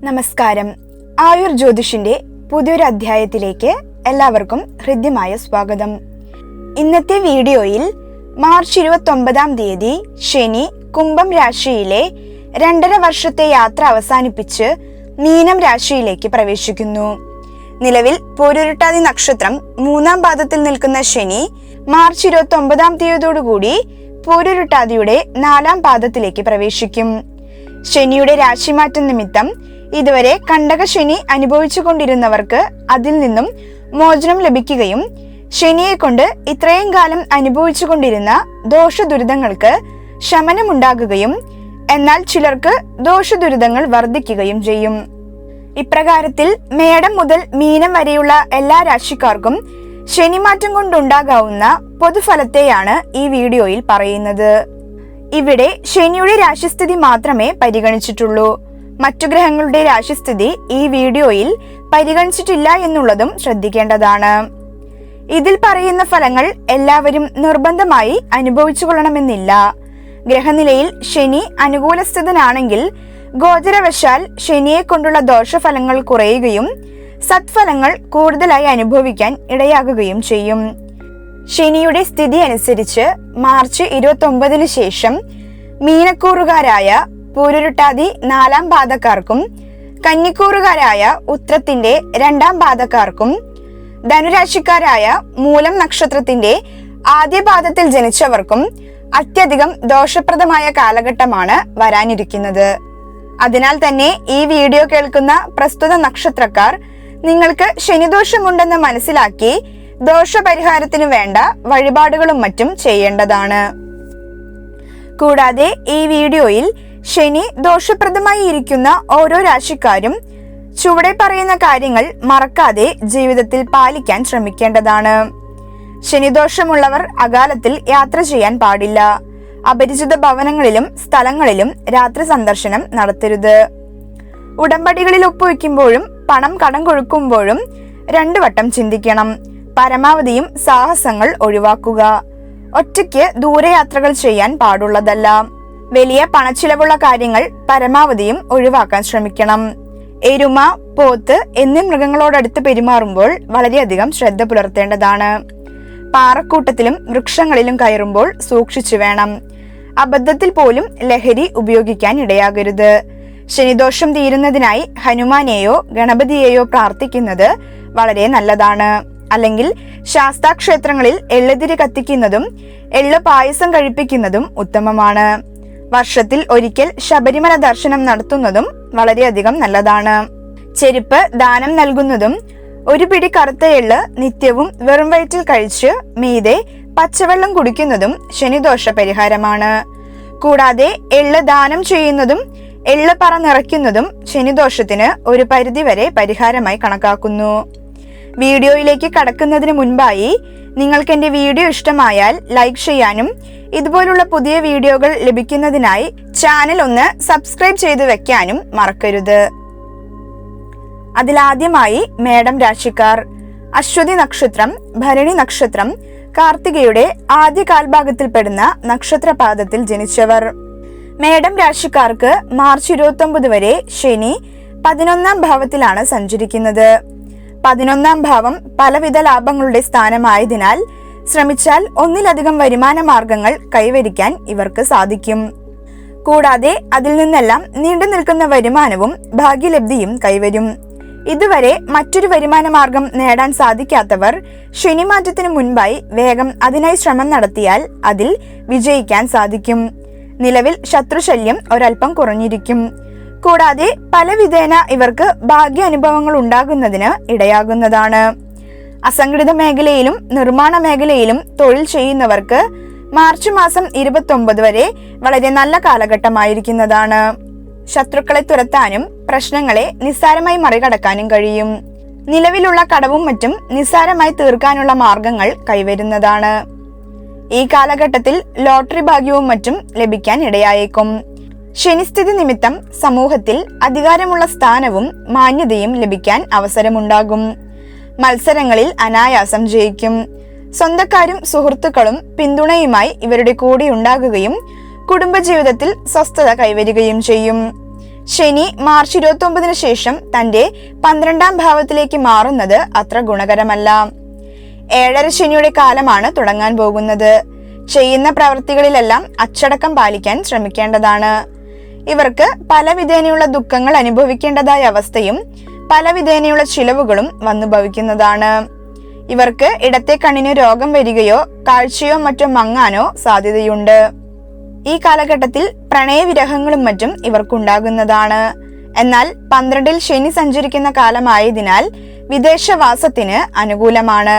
നമസ്കാരം. ആയുർ ജ്യോതിഷിന്റെ പുതിയൊരു അധ്യായത്തിലേക്ക് എല്ലാവർക്കും ഹൃദ്യമായ സ്വാഗതം. ഇന്നത്തെ വീഡിയോയിൽ മാർച്ച് 29 ശനി കുംഭം രാശിയിലെ 2.5 വർഷത്തെ യാത്ര അവസാനിപ്പിച്ച് മീനം രാശിയിലേക്ക് പ്രവേശിക്കുന്നു. നിലവിൽ പൂരുരുട്ടാതി നക്ഷത്രം 3-ാം പാദത്തിൽ നിൽക്കുന്ന ശനി മാർച്ച് 29 പൂരുരുട്ടാതിയുടെ 4-ാം പാദത്തിലേക്ക് പ്രവേശിക്കും. ശനിയുടെ രാശിമാറ്റം നിമിത്തം ഇതുവരെ കണ്ടകശനി അനുഭവിച്ചു കൊണ്ടിരുന്നവർക്ക് അതിൽ നിന്നും മോചനം ലഭിക്കുകയും ശനിയെ കൊണ്ട് ഇത്രയും കാലം അനുഭവിച്ചു കൊണ്ടിരുന്ന ദോഷദുരിതങ്ങൾക്ക് ശമനമുണ്ടാകുകയും എന്നാൽ ചിലർക്ക് ദോഷദുരിതങ്ങൾ വർദ്ധിക്കുകയും ചെയ്യും. ഇപ്രകാരത്തിൽ മേടം മുതൽ മീനം വരെയുള്ള എല്ലാ രാശിക്കാർക്കും ശനിമാറ്റം കൊണ്ടുണ്ടാകാവുന്ന പൊതുഫലത്തെയാണ് ഈ വീഡിയോയിൽ പറയുന്നത്. ഇവിടെ ശനിയുടെ രാശിസ്ഥിതി മാത്രമേ പരിഗണിച്ചിട്ടുള്ളൂ. മറ്റു ഗ്രഹങ്ങളുടെ രാശിസ്ഥിതി ഈ വീഡിയോയിൽ പരിഗണിച്ചിട്ടില്ല എന്നുള്ളതും ശ്രദ്ധിക്കേണ്ടതാണ്. ഇതിൽ പറയുന്ന ഫലങ്ങൾ എല്ലാവരും നിർബന്ധമായി അനുഭവിച്ചു കൊള്ളണമെന്നില്ല. ഗ്രഹനിലയിൽ ശനി അനുകൂലസ്ഥിതനാണെങ്കിൽ ഗോചരവശാൽ ശനിയെ കൊണ്ടുള്ള ദോഷഫലങ്ങൾ കുറയുകയും സത്ഫലങ്ങൾ കൂടുതലായി അനുഭവിക്കാൻ ഇടയാകുകയും ചെയ്യും. ശനിയുടെ സ്ഥിതി അനുസരിച്ച് മാർച്ച് 29 ശേഷം മീനക്കൂറുകാരായ പൂരുരുട്ടാതി 4-ാം പാദക്കാർക്കും കന്നിക്കൂറുകാരായ ഉത്രത്തിന്റെ 2-ാം പാദക്കാർക്കും ധനുരാശിക്കാരായ മൂലം നക്ഷത്രത്തിന്റെ ആദ്യ പാദത്തിൽ ജനിച്ചവർക്കും അത്യധികം ദോഷപ്രദമായ കാലഘട്ടമാണ് വരാനിരിക്കുന്നത്. അതിനാൽ തന്നെ ഈ വീഡിയോ കേൾക്കുന്ന പ്രസ്തുത നക്ഷത്രക്കാർ നിങ്ങൾക്ക് ശനിദോഷമുണ്ടെന്ന് മനസ്സിലാക്കി ദോഷപരിഹാരത്തിന് വേണ്ട വഴിപാടുകളും മറ്റും ചെയ്യേണ്ടതാണ്. കൂടാതെ ഈ വീഡിയോയിൽ ശനി ദോഷപ്രദമായി ഇരിക്കുന്ന ഓരോ രാശിക്കാരും ചുവടെ പറയുന്ന കാര്യങ്ങൾ മറക്കാതെ ജീവിതത്തിൽ പാലിക്കാൻ ശ്രമിക്കേണ്ടതാണ്. ശനിദോഷമുള്ളവർ അകാലത്തിൽ യാത്ര ചെയ്യാൻ പാടില്ല. അപരിചിത ഭവനങ്ങളിലും സ്ഥലങ്ങളിലും രാത്രി സന്ദർശനം നടത്തരുത്. ഉടമ്പടികളിൽ ഒപ്പുവെക്കുമ്പോഴും പണം കടം കൊടുക്കുമ്പോഴും 2 വട്ടം ചിന്തിക്കണം. പരമാവധിയും സാഹസങ്ങൾ ഒഴിവാക്കുക. ഒറ്റയ്ക്ക് ദൂരയാത്രകൾ ചെയ്യാൻ പാടുള്ളതല്ല. വലിയ പണച്ചിലവുള്ള കാര്യങ്ങൾ പരമാവധിയും ഒഴിവാക്കാൻ ശ്രമിക്കണം. എരുമ, പോത്ത് എന്നീ മൃഗങ്ങളോടടുത്ത് പെരുമാറുമ്പോൾ വളരെയധികം ശ്രദ്ധ പുലർത്തേണ്ടതാണ്. പാറക്കൂട്ടത്തിലും വൃക്ഷങ്ങളിലും കയറുമ്പോൾ സൂക്ഷിച്ചു വേണം. അബദ്ധത്തിൽ പോലും ലഹരി ഉപയോഗിക്കാൻ ഇടയാകരുത്. ശനിദോഷം തീരുന്നതിനായി ഹനുമാനെയോ ഗണപതിയെയോ പ്രാർത്ഥിക്കുന്നത് വളരെ നല്ലതാണ്. അല്ലെങ്കിൽ ശാസ്താക്ഷേത്രങ്ങളിൽ എള്ളുതിരി കത്തിക്കുന്നതും എള്ളു പായസം കഴിപ്പിക്കുന്നതും ഉത്തമമാണ്. വർഷത്തിൽ ഒരിക്കൽ ശബരിമല ദർശനം നടത്തുന്നതും വളരെയധികം നല്ലതാണ്. ചെരുപ്പ് ദാനം നൽകുന്നതും 1 പിടി കറുത്ത എള്ള് നിത്യവും വെറും വയറ്റിൽ കഴിച്ച് മീതെ പച്ചവെള്ളം കുടിക്കുന്നതും ശനിദോഷ പരിഹാരമാണ്. കൂടാതെ എള്ള് ദാനം ചെയ്യുന്നതും എള്ള് പറ നിറയ്ക്കുന്നതും ശനിദോഷത്തിന് ഒരു പരിധിവരെ പരിഹാരമായി കണക്കാക്കുന്നു. വീഡിയോയിലേക്ക് കടക്കുന്നതിന് മുൻപായി നിങ്ങൾക്ക് എൻ്റെ വീഡിയോ ഇഷ്ടമായാൽ ലൈക്ക് ചെയ്യാനും ഇതുപോലുള്ള പുതിയ വീഡിയോകൾ ലഭിക്കുന്നതിനായി ചാനൽ ഒന്ന് സബ്സ്ക്രൈബ് ചെയ്തു വെക്കാനും മറക്കരുത്. അതിലാദ്യമായി മേടം രാശിക്കാർ. അശ്വതി നക്ഷത്രം, ഭരണി നക്ഷത്രം, കാർത്തികയുടെ ആദ്യ കാൽഭാഗത്തിൽപ്പെടുന്ന നക്ഷത്രപാദത്തിൽ ജനിച്ചവർ. മേടം രാശിക്കാർക്ക് മാർച്ച് 29 വരെ ശനി 11-ാം ഭാവത്തിലാണ് സഞ്ചരിക്കുന്നത്. 11-ാം ഭാവം പലവിധ ലാഭങ്ങളുടെ സ്ഥാനമായതിനാൽ ശ്രമിച്ചാൽ ഒന്നിലധികം വരുമാന മാർഗങ്ങൾ കൈവരിക്കാൻ ഇവർക്ക് സാധിക്കും. കൂടാതെ അതിൽ നിന്നെല്ലാം നീണ്ടു നിൽക്കുന്ന വരുമാനവും ഭാഗ്യലബ്ധിയും കൈവരും. ഇതുവരെ മറ്റൊരു വരുമാന മാർഗം നേടാൻ സാധിക്കാത്തവർ ശനിമാറ്റത്തിനു മുൻപായി വേഗം അതിനായി ശ്രമം നടത്തിയാൽ അതിൽ വിജയിക്കാൻ സാധിക്കും. നിലവിൽ ശത്രുശല്യം ഒരൽപ്പം കുറഞ്ഞിരിക്കും. കൂടാതെ പല വിധേന ഇവർക്ക് ഭാഗ്യ അനുഭവങ്ങൾ ഉണ്ടാകുന്നതിന് ഇടയാകുന്നതാണ്. അസംഘടിത മേഖലയിലും നിർമ്മാണ മേഖലയിലും തൊഴിൽ ചെയ്യുന്നവർക്ക് മാർച്ച് മാസം 29 വരെ വളരെ നല്ല കാലഘട്ടമായിരിക്കുന്നതാണ്. ശത്രുക്കളെ തുരത്താനും പ്രശ്നങ്ങളെ നിസ്സാരമായി മറികടക്കാനും കഴിയും. നിലവിലുള്ള കടവും മറ്റും നിസ്സാരമായി തീർക്കാനുള്ള മാർഗങ്ങൾ കൈവരുന്നതാണ്. ഈ കാലഘട്ടത്തിൽ ലോട്ടറി ഭാഗ്യവും മറ്റും ലഭിക്കാൻ ഇടയായേക്കും. ശനിസ്ഥിതി നിമിത്തം സമൂഹത്തിൽ അധികാരമുള്ള സ്ഥാനവും മാന്യതയും ലഭിക്കാൻ അവസരമുണ്ടാകും. മത്സരങ്ങളിൽ അനായാസം ജയിക്കും. സ്വന്തക്കാരും സുഹൃത്തുക്കളും പിന്തുണയുമായി ഇവരുടെ കൂടെ ഉണ്ടാകുകയും കുടുംബജീവിതത്തിൽ സ്വസ്ഥത കൈവരികയും ചെയ്യും. ശനി മാർച്ച് 29 ശേഷം തന്റെ 12ാം ഭാവത്തിലേക്ക് മാറുന്നത് അത്ര ഗുണകരമല്ല. 7.5 ശനിയുടെ കാലമാണ് തുടങ്ങാൻ പോകുന്നത്. ചെയ്യുന്ന പ്രവൃത്തികളിലെല്ലാം അച്ചടക്കം പാലിക്കാൻ ശ്രമിക്കേണ്ടതാണ്. ഇവർക്ക് പല വിധേനയുള്ള ദുഃഖങ്ങൾ അനുഭവിക്കേണ്ടതായ അവസ്ഥയും പല വിധേനയുള്ള ചിലവുകളും വന്നു ഭവിക്കുന്നതാണ്. ഇവർക്ക് ഇടത്തെ കണ്ണിന് രോഗം വരികയോ കാഴ്ചയോ മറ്റോ മങ്ങാനോ സാധ്യതയുണ്ട്. ഈ കാലഘട്ടത്തിൽ പ്രണയവിരഹങ്ങളും മറ്റും ഇവർക്കുണ്ടാകുന്നതാണ്. എന്നാൽ 12ൽ ശനി സഞ്ചരിക്കുന്ന കാലമായതിനാൽ വിദേശവാസത്തിന് അനുകൂലമാണ്.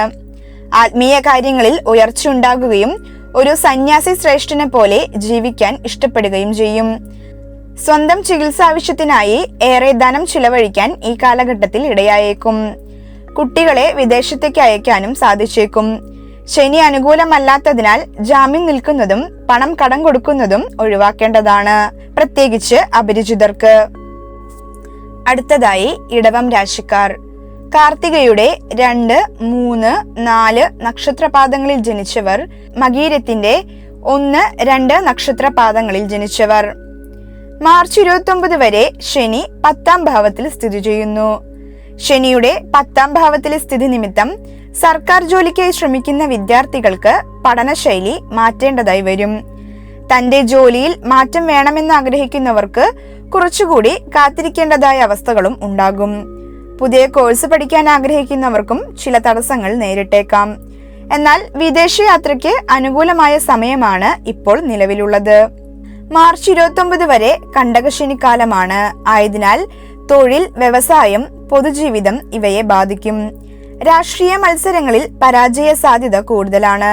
ആത്മീയ കാര്യങ്ങളിൽ ഉയർച്ചയുണ്ടാകുകയും ഒരു സന്യാസി ശ്രേഷ്ഠനെ പോലെ ജീവിക്കാൻ ഇഷ്ടപ്പെടുകയും ചെയ്യും. സ്വന്തം ചികിത്സാവശ്യത്തിനായി ഏറെ ധനം ചിലവഴിക്കാൻ ഈ കാലഘട്ടത്തിൽ ഇടയായേക്കും. കുട്ടികളെ വിദേശത്തേക്ക് അയക്കാനും സാധിച്ചേക്കും. ശനി അനുകൂലമല്ലാത്തതിനാൽ ജാമ്യം നിൽക്കുന്നതും പണം കടം കൊടുക്കുന്നതും ഒഴിവാക്കേണ്ടതാണ്, പ്രത്യേകിച്ച് അപരിചിതർക്ക്. അടുത്തതായി ഇടവം രാശിക്കാർ. കാർത്തികയുടെ 2, 3, 4 നക്ഷത്രപാദങ്ങളിൽ ജനിച്ചവർ, മകീരത്തിന്റെ 1, 2 നക്ഷത്രപാദങ്ങളിൽ ജനിച്ചവർ. മാർച്ച് 29 വരെ ശനി 10ാം ഭാവത്തിൽ സ്ഥിതി ചെയ്യുന്നു. ശനിയുടെ 10ാം ഭാവത്തിലെ സ്ഥിതി നിമിത്തം സർക്കാർ ജോലിക്കായി ശ്രമിക്കുന്ന വിദ്യാർത്ഥികൾക്ക് പഠനശൈലി മാറ്റേണ്ടതായി വരും. തന്റെ ജോലിയിൽ മാറ്റം വേണമെന്ന് ആഗ്രഹിക്കുന്നവർക്ക് കുറച്ചുകൂടി കാത്തിരിക്കേണ്ടതായ അവസ്ഥകളും ഉണ്ടാകും. പുതിയ കോഴ്സ് പഠിക്കാൻ ആഗ്രഹിക്കുന്നവർക്കും ചില തടസ്സങ്ങൾ നേരിട്ടേക്കാം. എന്നാൽ വിദേശയാത്രയ്ക്ക് അനുകൂലമായ സമയമാണ് ഇപ്പോൾ നിലവിലുള്ളത്. മാർച്ച് 29 വരെ കണ്ടകശനിക്കാലമാണ്. ആയതിനാൽ തൊഴിൽ, വ്യവസായം, പൊതുജീവിതം ഇവയെ ബാധിക്കും. രാഷ്ട്രീയ മത്സരങ്ങളിൽ പരാജയ സാധ്യത കൂടുതലാണ്.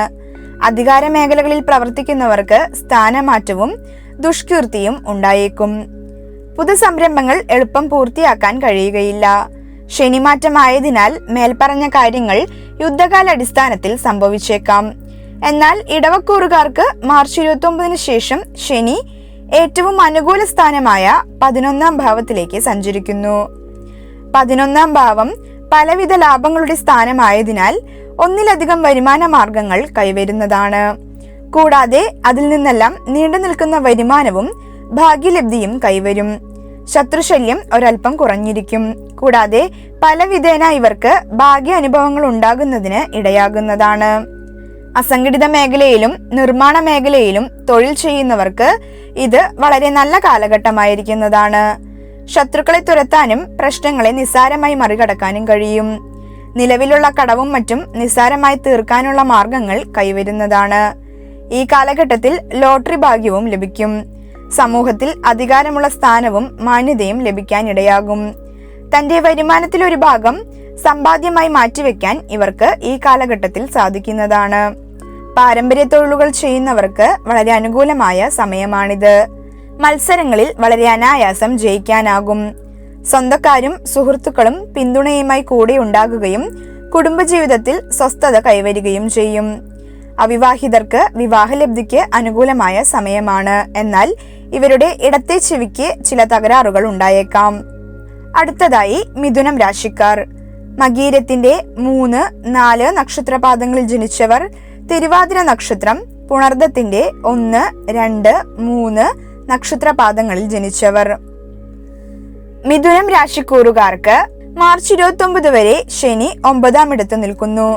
അധികാര മേഖലകളിൽ പ്രവർത്തിക്കുന്നവർക്ക് സ്ഥാനമാറ്റവും ദുഷ്കീർത്തിയും ഉണ്ടായേക്കും. പുതുസംരംഭങ്ങൾ എളുപ്പം പൂർത്തിയാക്കാൻ കഴിയുകയില്ല. ശനിമാറ്റമായതിനാൽ മേൽപ്പറഞ്ഞ കാര്യങ്ങൾ യുദ്ധകാലാടിസ്ഥാനത്തിൽ സംഭവിച്ചേക്കാം. എന്നാൽ ഇടവക്കൂറുകാർക്ക് മാർച്ച് 29 ശേഷം ശനി ഏറ്റവും അനുകൂല സ്ഥാനമായ 11ാം ഭാവത്തിലേക്ക് സഞ്ചരിക്കുന്നു. 11ാം ഭാവം പലവിധ ലാഭങ്ങളുടെ സ്ഥാനമായതിനാൽ ഒന്നിലധികം വരുമാന മാർഗങ്ങൾ കൈവരുന്നതാണ്. കൂടാതെ അതിൽ നിന്നെല്ലാം നീണ്ടു നിൽക്കുന്ന വരുമാനവും ഭാഗ്യലബ്ധിയും കൈവരും. ശത്രുശല്യം ഒരൽപ്പം കുറഞ്ഞിരിക്കും. കൂടാതെ പല വിധേന ഇവർക്ക് ഭാഗ്യ അനുഭവങ്ങൾ ഉണ്ടാകുന്നതിന് ഇടയാകുന്നതാണ്. അസംഘടിത മേഖലയിലും നിർമ്മാണ മേഖലയിലും തൊഴിൽ ചെയ്യുന്നവർക്ക് ഇത് വളരെ നല്ല കാലഘട്ടമായിരിക്കുന്നതാണ്. ശത്രുക്കളെ തുരത്താനും പ്രശ്നങ്ങളെ നിസ്സാരമായി മറികടക്കാനും കഴിയും. നിലവിലുള്ള കടവും മറ്റും നിസ്സാരമായി തീർക്കാനുള്ള മാർഗങ്ങൾ കൈവരുന്നതാണ്. ഈ കാലഘട്ടത്തിൽ ലോട്ടറി ഭാഗ്യവും ലഭിക്കും. സമൂഹത്തിൽ അധികാരമുള്ള സ്ഥാനവും മാന്യതയും ലഭിക്കാനിടയാകും. തന്റെ വരുമാനത്തിലൊരു ഭാഗം സമ്പാദ്യമായി മാറ്റിവെക്കാൻ ഇവർക്ക് ഈ കാലഘട്ടത്തിൽ സാധിക്കുന്നതാണ്. പാരമ്പര്യ തൊഴിലുകൾ ചെയ്യുന്നവർക്ക് വളരെ അനുകൂലമായ സമയമാണിത്. മത്സരങ്ങളിൽ വളരെ അനായാസം ജയിക്കാനാകും. സ്വന്തക്കാരും സുഹൃത്തുക്കളും പിന്തുണയുമായി കൂടെ ഉണ്ടാകുകയും കുടുംബജീവിതത്തിൽ സ്വസ്ഥത കൈവരികയും ചെയ്യും. അവിവാഹിതർക്ക് വിവാഹലബ്ധിക്ക് അനുകൂലമായ സമയമാണ്. എന്നാൽ ഇവരുടെ ഇടത്തെ ചെവിക്ക് ചില തകരാറുകൾ ഉണ്ടായേക്കാം. അടുത്തതായി മിഥുനം രാശിക്കാർ. മകീരത്തിന്റെ 3, 4 നക്ഷത്രപാദങ്ങളിൽ ജനിച്ചവർ, തിരുവാതിര നക്ഷത്രം, പുണർദത്തിന്റെ 1, 2, 3 നക്ഷത്രപാദങ്ങളിൽ ജനിച്ചവർ. മിഥുനം രാശിക്കൂറുകാർക്ക് മാർച്ച് 29 വരെ ശനി 9ാം ഇടത്ത് നിൽക്കുന്നു.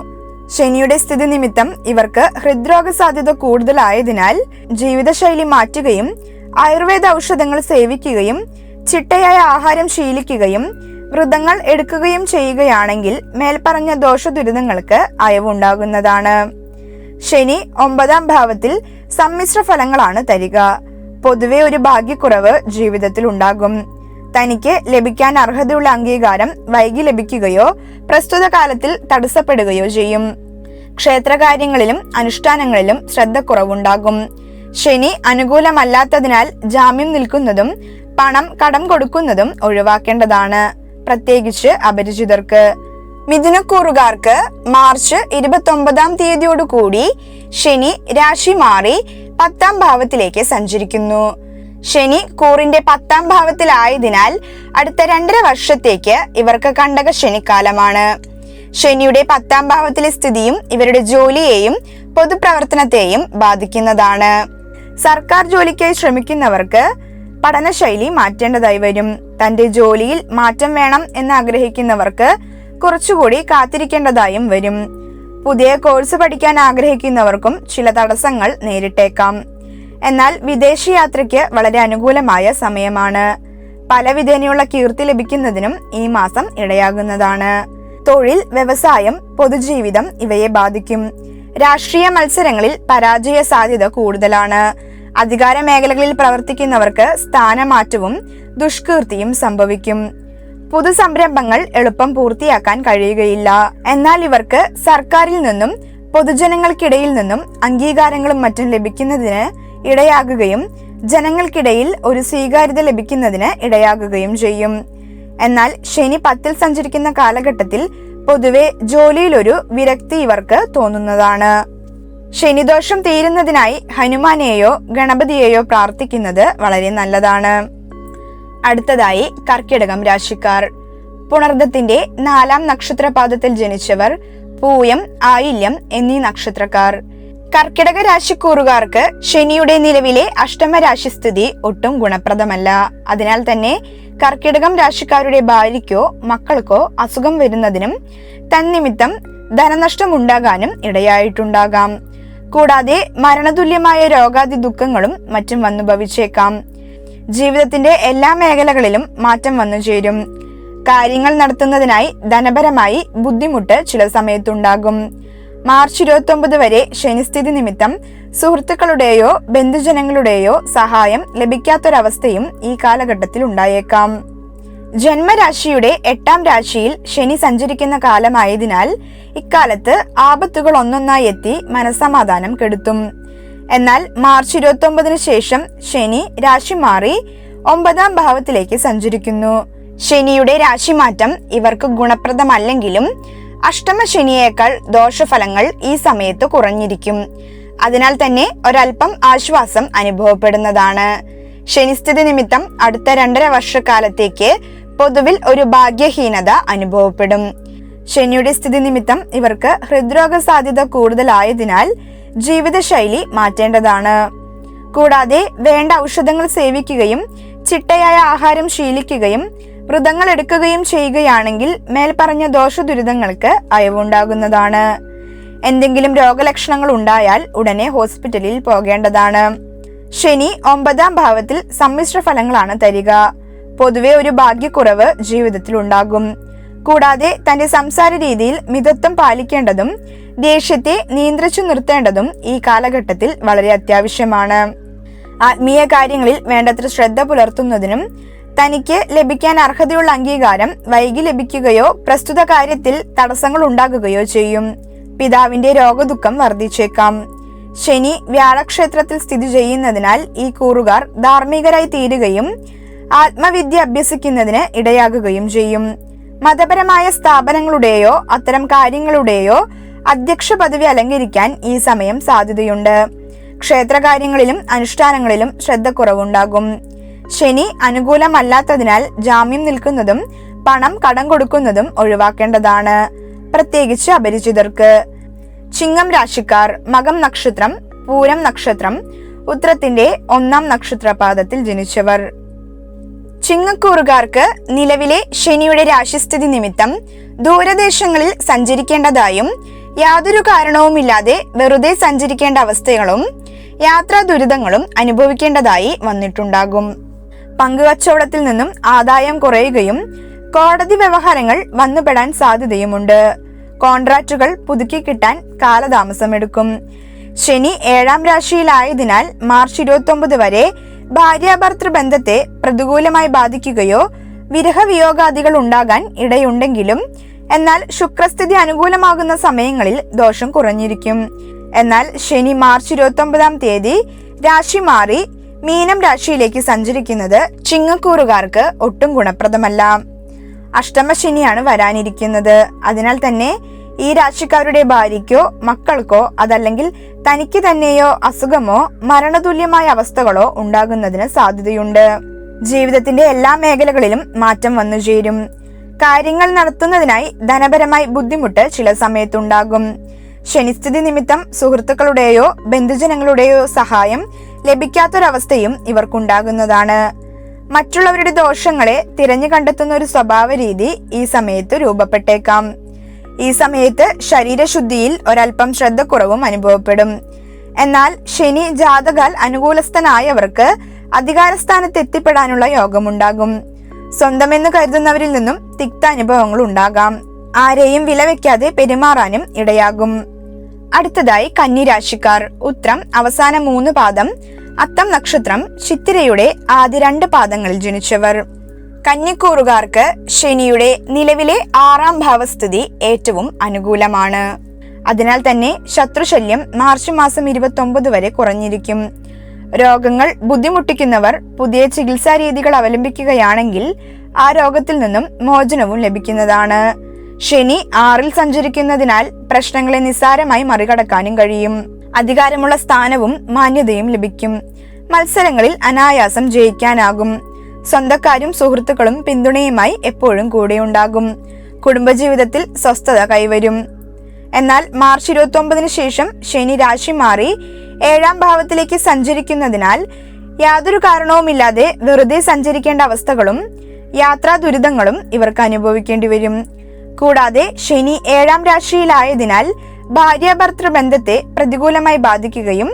ശനിയുടെ സ്ഥിതി നിമിത്തം ഇവർക്ക് ഹൃദ്രോഗ സാധ്യത കൂടുതലായതിനാൽ ജീവിതശൈലി മാറ്റുകയും ആയുർവേദ ഔഷധങ്ങൾ സേവിക്കുകയും ചിട്ടയായ ആഹാരം ശീലിക്കുകയും വ്രതങ്ങൾ എടുക്കുകയും ചെയ്യുകയാണെങ്കിൽ മേൽപ്പറഞ്ഞ ദോഷദുരിതങ്ങൾക്ക് അയവുണ്ടാകുന്നതാണ്. ശനി 9ാം ഭാവത്തിൽ സമ്മിശ്ര ഫലങ്ങളാണ് തരിക. പൊതുവെ ഒരു ഭാഗ്യക്കുറവ് ജീവിതത്തിൽ ഉണ്ടാകും. തനിക്ക് ലഭിക്കാൻ അർഹതയുള്ള അംഗീകാരം വൈകി ലഭിക്കുകയോ പ്രസ്തുത കാലത്തിൽ തടസ്സപ്പെടുകയോ ചെയ്യും. ക്ഷേത്രകാര്യങ്ങളിലും അനുഷ്ഠാനങ്ങളിലും ശ്രദ്ധക്കുറവുണ്ടാകും. ശനി അനുകൂലമല്ലാത്തതിനാൽ ജാമ്യം നിൽക്കുന്നതും പണം കടം കൊടുക്കുന്നതും ഒഴിവാക്കേണ്ടതാണ്, പ്രത്യേകിച്ച് അപരിചിതർക്ക്. മിഥുനക്കൂറുകാർക്ക് മാർച്ച് 29ാം തീയതിയോടുകൂടി ശനി രാശി മാറി 10ാം ഭാവത്തിലേക്ക് സഞ്ചരിക്കുന്നു. ശനി കൂറിന്റെ 10ാം ഭാവത്തിലായതിനാൽ അടുത്ത 2.5 വർഷത്തേക്ക് ഇവർക്ക് കണ്ടക ശനിക്കാലമാണ്. ശനിയുടെ 10ാം ഭാവത്തിലെ സ്ഥിതിയും ഇവരുടെ ജോലിയെയും പൊതുപ്രവർത്തനത്തെയും ബാധിക്കുന്നതാണ്. സർക്കാർ ജോലിക്കായി ശ്രമിക്കുന്നവർക്ക് പഠനശൈലി മാറ്റേണ്ടതായി വരും. തന്റെ ജോലിയിൽ മാറ്റം വേണം എന്ന് ആഗ്രഹിക്കുന്നവർക്ക് കുറച്ചുകൂടി കാത്തിരിക്കേണ്ടതായും വരും. പുതിയ കോഴ്സ് പഠിക്കാൻ ആഗ്രഹിക്കുന്നവർക്കും ചില തടസ്സങ്ങൾ നേരിട്ടേക്കാം. എന്നാൽ വിദേശയാത്രയ്ക്ക് വളരെ അനുകൂലമായ സമയമാണ്. പല വിധേനയുള്ള കീർത്തി ലഭിക്കുന്നതിനും ഈ മാസം ഇടയാകുന്നതാണ്. തൊഴിൽ, വ്യവസായം, പൊതുജീവിതം ഇവയെ ബാധിക്കും. രാഷ്ട്രീയ മത്സരങ്ങളിൽ പരാജയ സാധ്യത കൂടുതലാണ്. അധികാര മേഖലകളിൽ പ്രവർത്തിക്കുന്നവർക്ക് സ്ഥാനമാറ്റവും ദുഷ്കീർത്തിയും സംഭവിക്കും. പുതുസംരംഭങ്ങൾ എളുപ്പം പൂർത്തിയാക്കാൻ കഴിയുകയില്ല. എന്നാൽ ഇവർക്ക് സർക്കാരിൽ നിന്നും പൊതുജനങ്ങൾക്കിടയിൽ നിന്നും അംഗീകാരങ്ങളും മറ്റും ലഭിക്കുന്നതിന് ഇടയാകുകയും ജനങ്ങൾക്കിടയിൽ ഒരു സ്വീകാര്യത ലഭിക്കുന്നതിന് ഇടയാകുകയും ചെയ്യും. എന്നാൽ ശനി 10-ൽ സഞ്ചരിക്കുന്ന കാലഘട്ടത്തിൽ പൊതുവെ ജോലിയിലൊരു വിരക്തി ഇവർക്ക് തോന്നുന്നതാണ്. ശനിദോഷം തീരുന്നതിനായി ഹനുമാനെയോ ഗണപതിയെയോ പ്രാർത്ഥിക്കുന്നത് വളരെ നല്ലതാണ്. അടുത്തതായി കർക്കിടകം രാശിക്കാർ. പുണർദത്തിന്റെ 4-ാം നക്ഷത്രപാദത്തിൽ ജനിച്ചവർ, പൂയം, ആയില്യം എന്നീ നക്ഷത്രക്കാർ. കർക്കിടക രാശിക്കൂറുകാർക്ക് ശനിയുടെ നിലവിലെ അഷ്ടമരാശിസ്ഥിതി ഒട്ടും ഗുണപ്രദമല്ല. അതിനാൽ തന്നെ കർക്കിടകം രാശിക്കാരുടെ ഭാര്യയ്ക്കോ മക്കൾക്കോ അസുഖം വരുന്നതിനും തന്നിമിത്തം ധനനഷ്ടം ഉണ്ടാകാനും ഇടയായിട്ടുണ്ടാകാം. കൂടാതെ മരണതുല്യമായ രോഗാദി ദുഃഖങ്ങളും മറ്റും വന്നു ഭവിച്ചേക്കാം. ജീവിതത്തിന്റെ എല്ലാ മേഖലകളിലും മാറ്റം വന്നു ചേരും. കാര്യങ്ങൾ നടത്തുന്നതിനായി ധനപരമായി ബുദ്ധിമുട്ട് ചില സമയത്തുണ്ടാകും. മാർച്ച് 29 വരെ ശനിസ്ഥിതി നിമിത്തം സുഹൃത്തുക്കളുടെയോ ബന്ധുജനങ്ങളുടെയോ സഹായം ലഭിക്കാത്തൊരവസ്ഥയും ഈ കാലഘട്ടത്തിൽ ഉണ്ടായേക്കാം. ജന്മരാശിയുടെ 8-ാം രാശിയിൽ ശനി സഞ്ചരിക്കുന്ന കാലമായതിനാൽ ഇക്കാലത്ത് ആപത്തുകൾ ഒന്നൊന്നായി എത്തി മനസ്സമാധാനം കെടുത്തും. എന്നാൽ മാർച്ച് 29 ശേഷം ശനി രാശി മാറി 9-ാം ഭാവത്തിലേക്ക് സഞ്ചരിക്കുന്നു. ശനിയുടെ രാശിമാറ്റം ഇവർക്ക് ഗുണപ്രദമല്ലെങ്കിലും അഷ്ടമ ശനിയേക്കാൾ ദോഷഫലങ്ങൾ ഈ സമയത്ത് കുറഞ്ഞിരിക്കും. അതിനാൽ തന്നെ ഒരൽപ്പം ആശ്വാസം അനുഭവപ്പെടുന്നതാണ്. ശനിസ്ഥിതി നിമിത്തം അടുത്ത 2.5 വർഷക്കാലത്തേക്ക് പൊതുവിൽ ഒരു ഭാഗ്യഹീനത അനുഭവപ്പെടും. ശനിയുടെ സ്ഥിതി നിമിത്തം ഇവർക്ക് ഹൃദ്രോഗ സാധ്യത കൂടുതലായതിനാൽ ജീവിതശൈലി മാറ്റേണ്ടതാണ്. കൂടാതെ വേണ്ട ഔഷധങ്ങൾ സേവിക്കുകയും ചിട്ടയായ ആഹാരം ശീലിക്കുകയും വ്രതങ്ങൾ എടുക്കുകയും ചെയ്യുകയാണെങ്കിൽ മേൽപ്പറഞ്ഞ ദോഷദുരിതങ്ങൾക്ക് അയവുണ്ടാകുന്നതാണ്. എന്തെങ്കിലും രോഗലക്ഷണങ്ങൾ ഉണ്ടായാൽ ഉടനെ ഹോസ്പിറ്റലിൽ പോകേണ്ടതാണ്. ശനി 9-ാം ഭാവത്തിൽ സമ്മിശ്ര ഫലങ്ങളാണ് തരിക. പൊതുവെ ഒരു ഭാഗ്യക്കുറവ് ജീവിതത്തിൽ ഉണ്ടാകും. കൂടാതെ തന്റെ സംസാര രീതിയിൽ മിതത്വം പാലിക്കേണ്ടതും ദേഷ്യത്തെ നിയന്ത്രിച്ചു നിർത്തേണ്ടതും ഈ കാലഘട്ടത്തിൽ വളരെ അത്യാവശ്യമാണ്. ആത്മീയ കാര്യങ്ങളിൽ വേണ്ടത്ര ശ്രദ്ധ പുലർത്തുന്നതിനും തനിക്ക് ലഭിക്കാൻ അർഹതയുള്ള അംഗീകാരം വൈകി ലഭിക്കുകയോ പ്രസ്തുത കാര്യത്തിൽ തടസ്സങ്ങൾ ഉണ്ടാകുകയോ ചെയ്യും. പിതാവിന്റെ രോഗദുഃഖം വർദ്ധിച്ചേക്കാം. ശനി വ്യാഴക്ഷേത്രത്തിൽ സ്ഥിതി ചെയ്യുന്നതിനാൽ ഈ കൂറുകാർ ധാർമ്മികരായി തീരുകയും ആത്മവിദ്യ അഭ്യസിക്കുന്നതിന് ഇടയാകുകയും ചെയ്യും. മതപരമായ സ്ഥാപനങ്ങളുടെയോ അത്തരം കാര്യങ്ങളുടെയോ അധ്യക്ഷ പദവി അലങ്കരിക്കാൻ ഈ സമയം സാധ്യതയുണ്ട്. ക്ഷേത്രകാര്യങ്ങളിലും അനുഷ്ഠാനങ്ങളിലും ശ്രദ്ധക്കുറവുണ്ടാകും. ശനി അനുകൂലമല്ലാത്തതിനാൽ ജാമ്യം നിൽക്കുന്നതും പണം കടം കൊടുക്കുന്നതും ഒഴിവാക്കേണ്ടതാണ്, പ്രത്യേകിച്ച് അപരിചിതർക്ക്. ചിങ്ങം രാശിക്കാർ. മകം നക്ഷത്രം, പൂരം നക്ഷത്രം, ഉത്രത്തിന്റെ 1-ാം നക്ഷത്രപാദത്തിൽ ജനിച്ചവർ. ചിങ്ങക്കൂറുകാർക്ക് നിലവിലെ ശനിയുടെ രാശിസ്ഥിതി നിമിത്തം ദൂരദേശങ്ങളിൽ സഞ്ചരിക്കേണ്ടതായും യാതൊരു കാരണവുമില്ലാതെ വെറുതെ സഞ്ചരിക്കേണ്ട അവസ്ഥകളും യാത്രാ ദുരിതങ്ങളും അനുഭവിക്കേണ്ടതായി വന്നിട്ടുണ്ടാകും. പങ്കുകച്ചവടത്തിൽ നിന്നും ആദായം കുറയുകയും കോടതി വ്യവഹാരങ്ങൾ വന്നുപെടാൻ സാധ്യതയുമുണ്ട്. കോൺട്രാക്റ്റുകൾ പുതുക്കി കിട്ടാൻ കാലതാമസമെടുക്കും. ശനി 7-ാം രാശിയിലായതിനാൽ മാർച്ച് 29 വരെ ഭാര്യാഭർത്തൃ ബന്ധത്തെ പ്രതികൂലമായി ബാധിക്കുകയോ വിരഹവിയോഗാദികൾ ഉണ്ടാകാൻ ഇടയുണ്ടെങ്കിലും എന്നാൽ ശുക്രസ്ഥിതി അനുകൂലമാകുന്ന സമയങ്ങളിൽ ദോഷം കുറഞ്ഞിരിക്കും. എന്നാൽ ശനി മാർച്ച് 29-ാം തീയതി രാശി മാറി മീനം രാശിയിലേക്ക് സഞ്ചരിക്കുന്നത് ചിങ്ങക്കൂറുകാർക്ക് ഒട്ടും ഗുണപ്രദമല്ല. അഷ്ടമശനിയാണ് വരാനിരിക്കുന്നത്. അതിനാൽ തന്നെ ഈ രാശിക്കാരുടെ ഭാര്യയ്ക്കോ മക്കൾക്കോ അതല്ലെങ്കിൽ തനിക്ക് തന്നെയോ അസുഖമോ മരണതുല്യമായ അവസ്ഥകളോ ഉണ്ടാകുന്നതിന് സാധ്യതയുണ്ട്. ജീവിതത്തിന്റെ എല്ലാ മേഖലകളിലും മാറ്റം വന്നു ചേരും. കാര്യങ്ങൾ നടത്തുന്നതിനായി ധനപരമായി ബുദ്ധിമുട്ട് ചില സമയത്തുണ്ടാകും. ശനിസ്ഥിതി നിമിത്തം സുഹൃത്തുക്കളുടെയോ ബന്ധുജനങ്ങളുടെയോ സഹായം ലഭിക്കാത്തൊരവസ്ഥയും ഇവർക്കുണ്ടാകുന്നതാണ്. മറ്റുള്ളവരുടെ ദോഷങ്ങളെ തിരഞ്ഞു കണ്ടെത്തുന്ന ഒരു സ്വഭാവ രീതി ഈ സമയത്ത് രൂപപ്പെട്ടേക്കാം. ഈ സമയത്ത് ശരീരശുദ്ധിയിൽ ഒരൽപ്പം ശ്രദ്ധക്കുറവും അനുഭവപ്പെടും. എന്നാൽ ശനി ജാതകാൽ അനുകൂലസ്ഥനായവർക്ക് അധികാരസ്ഥാനത്ത് എത്തിപ്പെടാനുള്ള യോഗമുണ്ടാകും. സ്വന്തമെന്ന് കരുതുന്നവരിൽ നിന്നും തിക്ത അനുഭവങ്ങൾ ഉണ്ടാകാം. ആരെയും വിലവെക്കാതെ പെരുമാറാനും ഇടയാകും. അടുത്തതായി കന്നിരാശിക്കാർ. ഉത്രം അവസാന 3 പാദം, അത്തം നക്ഷത്രം, ചിത്തിരയുടെ ആദ്യ 2 പാദങ്ങളിൽ ജനിച്ചവർ. കന്നിക്കൂറുകാർക്ക് ശനിയുടെ നിലവിലെ 6ാം ഭാവസ്ഥിതി ഏറ്റവും അനുകൂലമാണ്. അതിനാൽ തന്നെ ശത്രുശല്യം മാർച്ച് മാസം 29 വരെ കുറഞ്ഞിരിക്കും. രോഗങ്ങൾ ബുദ്ധിമുട്ടിക്കുന്നവർ പുതിയ ചികിത്സാ രീതികൾ അവലംബിക്കുകയാണെങ്കിൽ ആ രോഗത്തിൽ നിന്നും മോചനവും ലഭിക്കുന്നതാണ്. ശനി 6ൽ സഞ്ചരിക്കുന്നതിനാൽ പ്രശ്നങ്ങളെ നിസ്സാരമായി മറികടക്കാനും കഴിയും. അധികാരമുള്ള സ്ഥാനവും മാന്യതയും ലഭിക്കും. മത്സരങ്ങളിൽ അനായാസം ജയിക്കാനാകും. സ്വന്തക്കാരും സുഹൃത്തുക്കളും പിന്തുണയുമായി എപ്പോഴും കൂടെയുണ്ടാകും. കുടുംബജീവിതത്തിൽ സ്വസ്ഥത കൈവരും. എന്നാൽ മാർച്ച് 29 ശേഷം ശനി രാശി മാറി 7ാം ഭാവത്തിലേക്ക് സഞ്ചരിക്കുന്നതിനാൽ യാതൊരു കാരണവുമില്ലാതെ വെറുതെ സഞ്ചരിക്കേണ്ട അവസ്ഥകളും യാത്രാ ദുരിതങ്ങളും ഇവർക്ക് അനുഭവിക്കേണ്ടി വരും. കൂടാതെ ശനി 7ാം രാശിയിലായതിനാൽ ഭാര്യാഭർത്തൃ ബന്ധത്തെ പ്രതികൂലമായി ബാധിക്കുകയും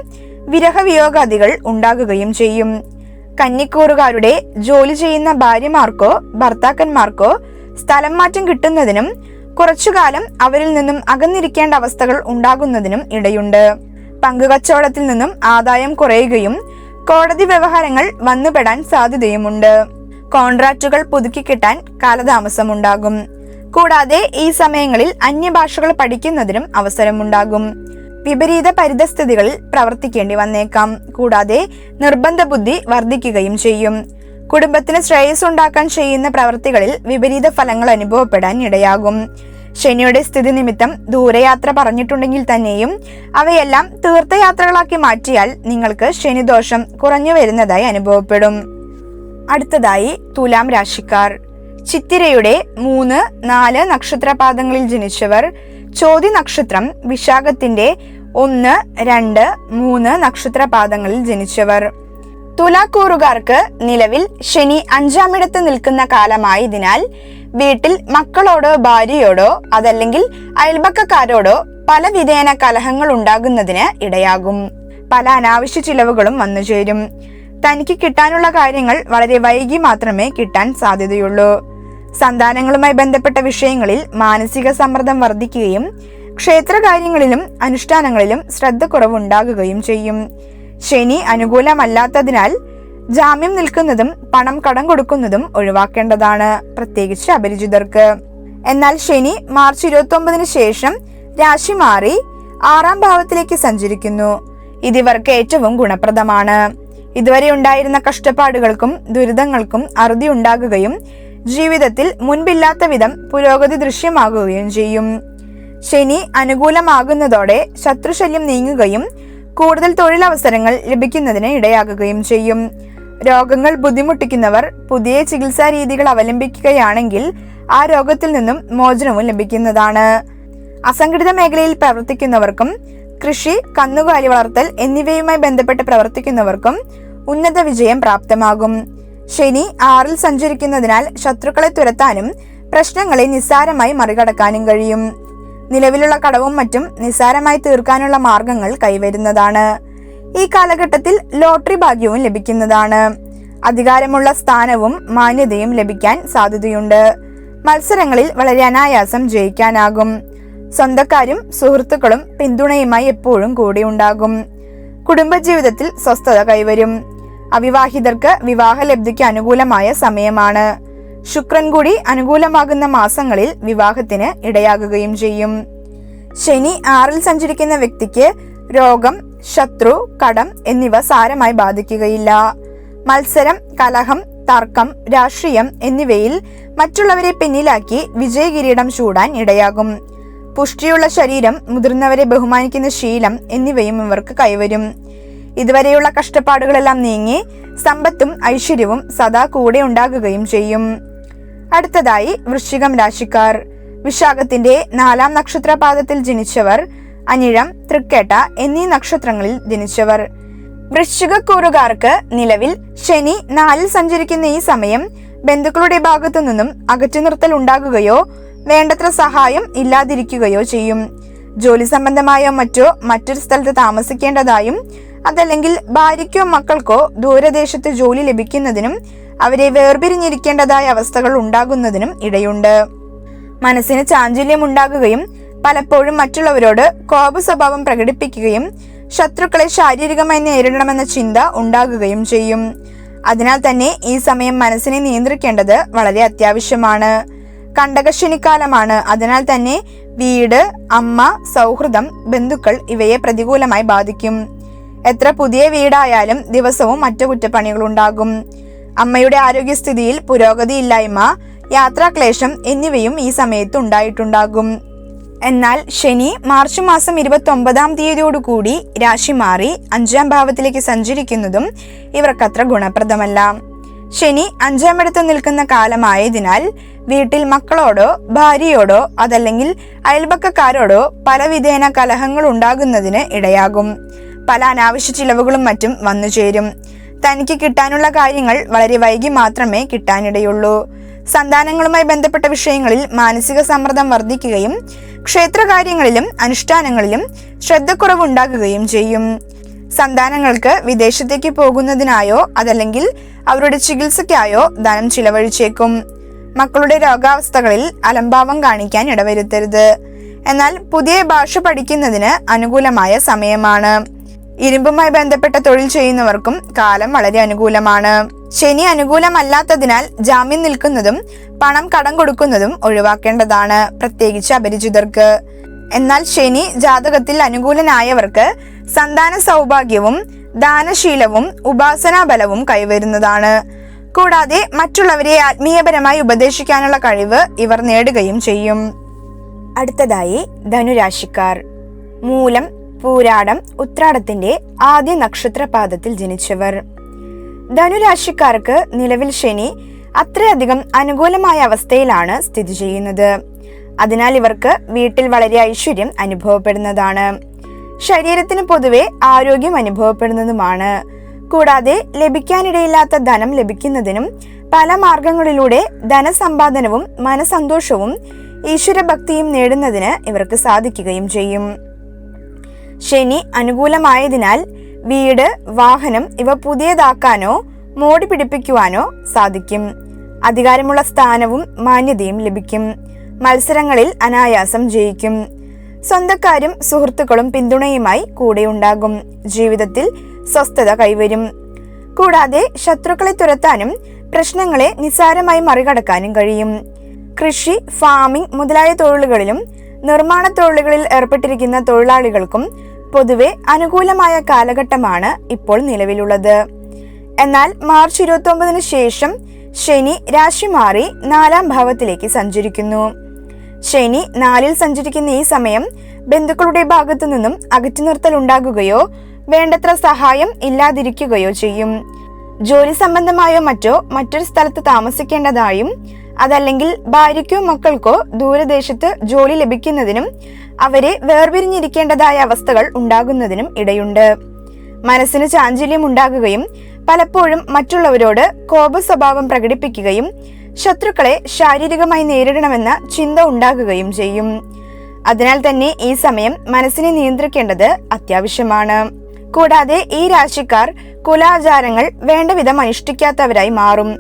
വിരഹവിയോഗാദികൾ ഉണ്ടാകുകയും ചെയ്യും. കന്നിക്കൂറുകാരുടെ ജോലി ചെയ്യുന്ന ഭാര്യമാർക്കോ ഭർത്താക്കന്മാർക്കോ സ്ഥലം മാറ്റം കിട്ടുന്നതിനും കുറച്ചുകാലം അവരിൽ നിന്നും അകന്നിരിക്കേണ്ട അവസ്ഥകൾ ഉണ്ടാകുന്നതിനും ഇടയുണ്ട്. പങ്കുകച്ചവടത്തിൽ നിന്നും ആദായം കുറയുകയും കോടതി വ്യവഹാരങ്ങൾ വന്നുപെടാൻ സാധ്യതയുമുണ്ട്. കോൺട്രാക്റ്റുകൾ പുതുക്കി കിട്ടാൻ കാലതാമസമുണ്ടാകും. കൂടാതെ ഈ സമയങ്ങളിൽ അന്യഭാഷകൾ പഠിക്കുന്നതിനും അവസരമുണ്ടാകും. വിപരീത പരിതസ്ഥിതികളിൽ പ്രവർത്തിക്കേണ്ടി വന്നേക്കാം. കൂടാതെ നിർബന്ധ ബുദ്ധി വർദ്ധിക്കുകയും ചെയ്യും. കുടുംബത്തിന് ശ്രേയസ് ഉണ്ടാക്കാൻ ചെയ്യുന്ന പ്രവൃത്തികളിൽ വിപരീത ഫലങ്ങൾ അനുഭവപ്പെടാൻ ഇടയാകും. ശനിയുടെ സ്ഥിതി നിമിത്തം ദൂരയാത്ര പറഞ്ഞിട്ടുണ്ടെങ്കിൽ തന്നെയും അവയെല്ലാം തീർത്ഥയാത്രകളാക്കി മാറ്റിയാൽ നിങ്ങൾക്ക് ശനിദോഷം കുറഞ്ഞു വരുന്നതായി അനുഭവപ്പെടും. അടുത്തതായി തുലാം രാശിക്കാർ. ചിത്തിരയുടെ 3, 4 നക്ഷത്രപാദങ്ങളിൽ ജനിച്ചവർ. ചോതി നക്ഷത്രം, വിശാഖത്തിന്റെ 1, 2, 3 നക്ഷത്രപാദങ്ങളിൽ ജനിച്ചവർ. തുലാക്കൂറുകാർക്ക് നിലവിൽ ശനി 5ാം ഇടത്ത് നിൽക്കുന്ന കാലമായതിനാൽ വീട്ടിൽ മക്കളോടോ ഭാര്യയോടോ അതല്ലെങ്കിൽ അയൽപക്കക്കാരോടോ പല വിധേന കലഹങ്ങൾ ഉണ്ടാകുന്നതിന് ഇടയാകും. പല അനാവശ്യ ചിലവുകളും വന്നുചേരും. തനിക്ക് കിട്ടാനുള്ള കാര്യങ്ങൾ വളരെ വൈകി മാത്രമേ കിട്ടാൻ സാധ്യതയുള്ളൂ. സന്താനങ്ങളുമായി ബന്ധപ്പെട്ട വിഷയങ്ങളിൽ മാനസിക സമ്മർദ്ദം വർദ്ധിക്കുകയും ക്ഷേത്രകാര്യങ്ങളിലും അനുഷ്ഠാനങ്ങളിലും ശ്രദ്ധക്കുറവുണ്ടാകുകയും ചെയ്യും. ശനി അനുകൂലമല്ലാത്തതിനാൽ ജാമ്യം നിൽക്കുന്നതും പണം കടം കൊടുക്കുന്നതും ഒഴിവാക്കേണ്ടതാണ്, പ്രത്യേകിച്ച് അപരിചിതർക്ക്. എന്നാൽ ശനി മാർച്ച് 29 ശേഷം രാശി മാറി 6ാം ഭാവത്തിലേക്ക് സഞ്ചരിക്കുന്നു. ഇതിവർക്ക് ഏറ്റവും ഗുണപ്രദമാണ്. ഇതുവരെ ഉണ്ടായിരുന്ന കഷ്ടപ്പാടുകൾക്കും ദുരിതങ്ങൾക്കും അറുതി ഉണ്ടാകുകയും ജീവിതത്തിൽ മുൻപില്ലാത്ത വിധം പുരോഗതി ദൃശ്യമാകുകയും ചെയ്യും. ശനി അനുകൂലമാകുന്നതോടെ ശത്രുശല്യം നീങ്ങുകയും കൂടുതൽ തൊഴിലവസരങ്ങൾ ലഭിക്കുന്നതിന് ഇടയാകുകയും ചെയ്യും. രോഗങ്ങൾ ബുദ്ധിമുട്ടിക്കുന്നവർ പുതിയ ചികിത്സാ രീതികൾ അവലംബിക്കുകയാണെങ്കിൽ ആ രോഗത്തിൽ നിന്നും മോചനവും ലഭിക്കുന്നതാണ്. അസംഘടിത മേഖലയിൽ പ്രവർത്തിക്കുന്നവർക്കും കൃഷി, കന്നുകാലി വളർത്തൽ എന്നിവയുമായി ബന്ധപ്പെട്ട് പ്രവർത്തിക്കുന്നവർക്കും ഉന്നത വിജയം പ്രാപ്തമാകും. ശനി 6ൽ സഞ്ചരിക്കുന്നതിനാൽ ശത്രുക്കളെ തുരത്താനും പ്രശ്നങ്ങളെ നിസ്സാരമായി മറികടക്കാനും കഴിയും. നിലവിലുള്ള കടവും മറ്റും നിസ്സാരമായി തീർക്കാനുള്ള മാർഗങ്ങൾ കൈവരുന്നതാണ്. ഈ കാലഘട്ടത്തിൽ ലോട്ടറി ഭാഗ്യവും ലഭിക്കുന്നതാണ്. അധികാരമുള്ള സ്ഥാനവും മാന്യതയും ലഭിക്കാൻ സാധ്യതയുണ്ട്. മത്സരങ്ങളിൽ വളരെ അനായാസം ജയിക്കാനാകും. സ്വന്തക്കാരും സുഹൃത്തുക്കളും പിന്തുണയുമായി എപ്പോഴും കൂടെ ഉണ്ടാകും. കുടുംബജീവിതത്തിൽ സ്വസ്ഥത കൈവരും. അവിവാഹിതർക്ക് വിവാഹലബ്ധിക്ക് അനുകൂലമായ സമയമാണ്. ശുക്രൻ കൂടി അനുകൂലമാകുന്ന മാസങ്ങളിൽ വിവാഹത്തിന് ഇടയാകുകയും ചെയ്യും. ശനി 6ൽ സഞ്ചരിക്കുന്ന വ്യക്തിക്ക് രോഗം, ശത്രു, കടം എന്നിവ സാരമായി ബാധിക്കുകയില്ല. മത്സരം, കലഹം, തർക്കം, രാഷ്ട്രീയം എന്നിവയിൽ മറ്റുള്ളവരെ പിന്നിലാക്കി വിജയകിരീടം ചൂടാൻ ഇടയാകും. പുഷ്ടിയുള്ള ശരീരം, മുതിർന്നവരെ ബഹുമാനിക്കുന്ന ശീലം എന്നിവയും ഇവർക്ക് കൈവരും. ഇതുവരെയുള്ള കഷ്ടപ്പാടുകളെല്ലാം നീങ്ങി സമ്പത്തും ഐശ്വര്യവും സദാ കൂടെ ഉണ്ടാകുകയും ചെയ്യും. അടുത്തതായി വൃശ്ചികം രാശിക്കാർ. വിശാഖത്തിന്റെ 4ാം നക്ഷത്രപാദത്തിൽ ജനിച്ചവർ. അനിഴം, തൃക്കേട്ട എന്നീ നക്ഷത്രങ്ങളിൽ ജനിച്ചവർ. വൃശ്ചികക്കൂറുകാർക്ക് നിലവിൽ ശനി 4-ൽ സഞ്ചരിക്കുന്ന ഈ സമയം ബന്ധുക്കളുടെ ഭാഗത്തു നിന്നും അകറ്റി നിർത്തൽ ഉണ്ടാകുകയോ വേണ്ടത്ര സഹായം ഇല്ലാതിരിക്കുകയോ ചെയ്യും. ജോലി സംബന്ധമായോ മറ്റോ മറ്റൊരു സ്ഥലത്ത് താമസിക്കേണ്ടതായും അതല്ലെങ്കിൽ ഭാര്യയ്ക്കോ മക്കൾക്കോ ദൂരദേശത്ത് ജോലി ലഭിക്കുന്നതിനും അവരെ വേർപിരിഞ്ഞിരിക്കേണ്ടതായ അവസ്ഥകൾ ഉണ്ടാകുന്നതിനും ഇടയുണ്ട്. മനസ്സിന് ചാഞ്ചല്യം ഉണ്ടാകുകയും പലപ്പോഴും മറ്റുള്ളവരോട് കോപ സ്വഭാവം പ്രകടിപ്പിക്കുകയും ശത്രുക്കളെ ശാരീരികമായി നേരിടണമെന്ന ചിന്ത ഉണ്ടാകുകയും ചെയ്യും. അതിനാൽ തന്നെ ഈ സമയം മനസ്സിനെ നിയന്ത്രിക്കേണ്ടത് വളരെ അത്യാവശ്യമാണ്. കണ്ടകശനിക്കാലമാണ്. അതിനാൽ തന്നെ വീട്, അമ്മ, സൗഹൃദം, ബന്ധുക്കൾ ഇവയെ പ്രതികൂലമായി ബാധിക്കും. എത്ര പുതിയ വീടായാലും ദിവസവും മറ്റു കുറ്റപ്പണികളുണ്ടാകും. അമ്മയുടെ ആരോഗ്യസ്ഥിതിയിൽ പുരോഗതിയില്ലായ്മ, യാത്രാക്ലേശം എന്നിവയും ഈ സമയത്ത് ഉണ്ടായിട്ടുണ്ടാകും. എന്നാൽ ശനി മാർച്ച് മാസം 29-ാം തീയതിയോടുകൂടി രാശി മാറി 5-ാം ഭാവത്തിലേക്ക് സഞ്ചരിക്കുന്നതും ഇവർക്കത്ര ഗുണപ്രദമല്ല. ശനി 5-ാം ഇടത്ത് നിൽക്കുന്ന കാലമായതിനാൽ വീട്ടിൽ മക്കളോടോ ഭാര്യയോടോ അതല്ലെങ്കിൽ അയൽപക്കക്കാരോടോ പലവിധേന കലഹങ്ങൾ ഉണ്ടാകുന്നതിന് ഇടയാകും. പല അനാവശ്യ ചിലവുകളും മറ്റും വന്നു ചേരും. തനിക്ക് കിട്ടാനുള്ള കാര്യങ്ങൾ വളരെ വൈകി മാത്രമേ കിട്ടാനിടയുള്ളൂ. സന്താനങ്ങളുമായി ബന്ധപ്പെട്ട വിഷയങ്ങളിൽ മാനസിക സമ്മർദ്ദം വർദ്ധിക്കുകയും ക്ഷേത്രകാര്യങ്ങളിലും അനുഷ്ഠാനങ്ങളിലും ശ്രദ്ധക്കുറവുണ്ടാകുകയും ചെയ്യും. സന്താനങ്ങൾക്ക് വിദേശത്തേക്ക് പോകുന്നതിനായോ അതല്ലെങ്കിൽ അവരുടെ ചികിത്സയ്ക്കായോ ധനം ചിലവഴിച്ചേക്കും. മക്കളുടെ രോഗാവസ്ഥകളിൽ അലംഭാവം കാണിക്കാൻ ഇടവരുത്തരുത്. എന്നാൽ പുതിയ ഭാഷ പഠിക്കുന്നതിന് അനുകൂലമായ സമയമാണ്. ഇരുമ്പുമായി ബന്ധപ്പെട്ട തൊഴിൽ ചെയ്യുന്നവർക്കും കാലം വളരെ അനുകൂലമാണ്. ശനി അനുകൂലമല്ലാത്തതിനാൽ ജാമ്യം നിൽക്കുന്നതും പണം കടം കൊടുക്കുന്നതും ഒഴിവാക്കേണ്ടതാണ്, പ്രത്യേകിച്ച് അപരിചിതർക്ക്. എന്നാൽ ശനി ജാതകത്തിൽ അനുകൂലനായവർക്ക് സന്താന സൗഭാഗ്യവും ദാനശീലവും ഉപാസനാബലവും കൈവരുന്നതാണ്. കൂടാതെ മറ്റുള്ളവരെ ആത്മീയപരമായി ഉപദേശിക്കാനുള്ള കഴിവ് ഇവർ നേടുകയും ചെയ്യും. അടുത്തതായി ധനുരാശിക്കാർ. മൂലം, പൂരാടം, ഉത്രാടത്തിന്റെ ആദ്യ നക്ഷത്രപാദത്തിൽ ജനിച്ചവർ. ധനുരാശിക്കാർക്ക് നിലവിൽ ശനി അത്രയധികം അനുകൂലമായ അവസ്ഥയിലാണ് സ്ഥിതി ചെയ്യുന്നത്. അതിനാൽ ഇവർക്ക് വീട്ടിൽ വളരെ ഐശ്വര്യം അനുഭവപ്പെടുന്നതാണ്. ശരീരത്തിന് പൊതുവെ ആരോഗ്യം അനുഭവപ്പെടുന്നതുമാണ്. കൂടാതെ ലഭിക്കാനിടയില്ലാത്ത ധനം ലഭിക്കുന്നതിനും പല മാർഗങ്ങളിലൂടെ ധനസമ്പാദനവും മനസന്തോഷവും ഈശ്വരഭക്തിയും നേടുന്നതിന് ഇവർക്ക് സാധിക്കുകയും ചെയ്യും. ശനി അനുകൂലമായതിനാൽ വീട്, വാഹനം ഇവ പുതിയതാക്കാനോ മോടി പിടിപ്പിക്കുവാനോ സാധിക്കും. അധികാരമുള്ള സ്ഥാനവും മാന്യതയും ലഭിക്കും. മത്സരങ്ങളിൽ അനായാസം ജയിക്കും. സ്വന്തക്കാരും സുഹൃത്തുക്കളും പിന്തുണയുമായി കൂടെയുണ്ടാകും. ജീവിതത്തിൽ സ്വസ്ഥത കൈവരും. കൂടാതെ ശത്രുക്കളെ തുരത്താനും പ്രശ്നങ്ങളെ നിസ്സാരമായി മറികടക്കാനും കഴിയും. കൃഷി, ഫാമിംഗ് മുതലായ തൊഴിലുകളിലും നിർമ്മാണ തൊഴിലുകളിൽ ഏർപ്പെട്ടിരിക്കുന്ന തൊഴിലാളികൾക്കും പൊതുവെ അനുകൂലമായ കാലഘട്ടമാണ് ഇപ്പോൾ നിലവിലുള്ളത്. എന്നാൽ മാർച്ച് 29-ന് ശേഷം ശനി രാശി മാറി 4-ാം ഭാവത്തിലേക്ക് സഞ്ചരിക്കുന്നു. ശനി 4-ൽ സഞ്ചരിക്കുന്ന ഈ സമയം ബന്ധുക്കളുടെ ഭാഗത്തു നിന്നും അകറ്റി നിർത്തൽ ഉണ്ടാകുകയോ വേണ്ടത്ര സഹായം ഇല്ലാതിരിക്കുകയോ ചെയ്യും. ജോലി സംബന്ധമായോ മറ്റോ മറ്റൊരു സ്ഥലത്ത് താമസിക്കേണ്ടതായും അതല്ലെങ്കിൽ ഭാര്യയ്ക്കോ മക്കൾക്കോ ദൂരദേശത്ത് ജോലി ലഭിക്കുന്നതിനും അവരെ വേർപിരിഞ്ഞിരിക്കേണ്ടതായ അവസ്ഥകൾ ഉണ്ടാകുന്നതിനും ഇടയുണ്ട്. മനസ്സിന് ചാഞ്ചല്യം ഉണ്ടാകുകയും പലപ്പോഴും മറ്റുള്ളവരോട് കോപ സ്വഭാവം പ്രകടിപ്പിക്കുകയും ശത്രുക്കളെ ശാരീരികമായി നേരിടണമെന്ന ചിന്ത ഉണ്ടാകുകയും ചെയ്യും. അതിനാൽ തന്നെ ഈ സമയം മനസ്സിനെ നിയന്ത്രിക്കേണ്ടത് അത്യാവശ്യമാണ്. കൂടാതെ ഈ രാശിക്കാർ കുലാചാരങ്ങൾ വേണ്ടവിധം അനുഷ്ഠിക്കാത്തവരായി മാറും.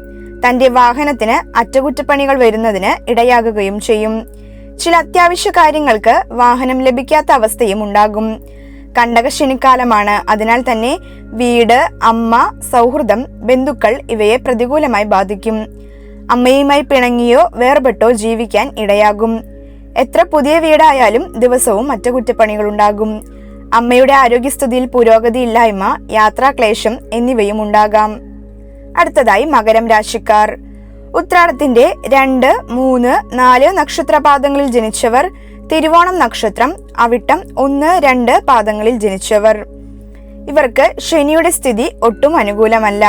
തന്റെ വാഹനത്തിന് അറ്റകുറ്റപ്പണികൾ വരുന്നതിന് ഇടയാകുകയും ചെയ്യും. ചില അത്യാവശ്യ കാര്യങ്ങൾക്ക് വാഹനം ലഭിക്കാത്ത അവസ്ഥയും ഉണ്ടാകും. കണ്ടകശനിക്കാലമാണ്. അതിനാൽ തന്നെ വീട്, അമ്മ, സൗഹൃദം, ബന്ധുക്കൾ ഇവയെ പ്രതികൂലമായി ബാധിക്കും. അമ്മയുമായി പിണങ്ങിയോ വേർപെട്ടോ ജീവിക്കാൻ ഇടയാകും. എത്ര പുതിയ വീടായാലും ദിവസവും അറ്റകുറ്റപ്പണികൾ ഉണ്ടാകും. അമ്മയുടെ ആരോഗ്യസ്ഥിതിയിൽ പുരോഗതിയില്ലായ്മ, യാത്രാക്ലേശം എന്നിവയും ഉണ്ടാകാം. അടുത്തതായി മകരം രാശിക്കാർ. ഉത്രാടത്തിന്റെ 2, 3, 4 നക്ഷത്രപാദങ്ങളിൽ ജനിച്ചവർ, തിരുവോണം നക്ഷത്രം, അവിട്ടം 1, 2 പാദങ്ങളിൽ ജനിച്ചവർ. ഇവർക്ക് ശനിയുടെ സ്ഥിതി ഒട്ടും അനുകൂലമല്ല.